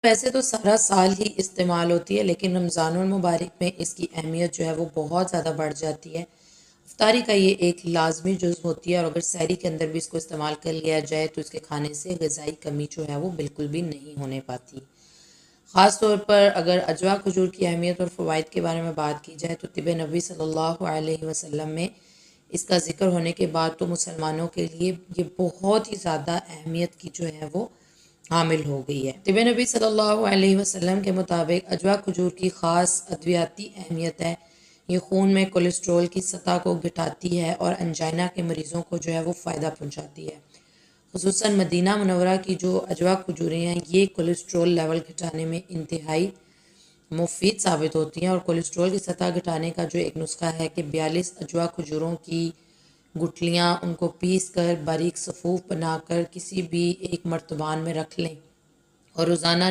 वैसे तो सारा साल ही इस्तेमाल होती है, लेकिन रमज़ानुल मुबारक में इसकी अहमियत जो है वो बहुत ज़्यादा बढ़ जाती है। इफ्तारी का ये एक लाजमी जुज़ होती है और अगर सहरी के अंदर भी इसको इस्तेमाल कर लिया जाए तो इसके खाने से ग़िज़ाई कमी जो है वो बिल्कुल भी नहीं होने पाती। ख़ास तौर पर अगर अजवा खजूर की अहमियत और फ़वाइद के बारे में बात की जाए तो तिब नबी सल्लल्लाहु अलैहि वसल्लम में इसका ज़िक्र होने के बाद तो मुसलमानों के लिए ये बहुत ही ज़्यादा अहमियत की जो है वो हामिल हो गई है। तिब नबी सल्लल्लाहु अलैहि वसल्लम के मुताबिक अजवा खजूर की ख़ास अद्वियाती अहमियत है। ये खून में कोलेस्ट्रॉल की सतह को घटाती है और अंजाइना के मरीज़ों को जो है वो फ़ायदा पहुँचाती है। खुसूसन मदीना मुनव्वरा की जो अजवा खजूरें हैं ये कोलेस्ट्रॉल लेवल घटाने में इंतहाई मुफीद साबित होती हैं और कोलेस्ट्रॉल की सतह घटाने का जो एक नुस्खा है कि 42 अजवा खजूरों की गुठलियाँ उनको पीस कर बारीक सफ़ूफ बनाकर किसी भी एक मर्तबान में रख लें और रोज़ाना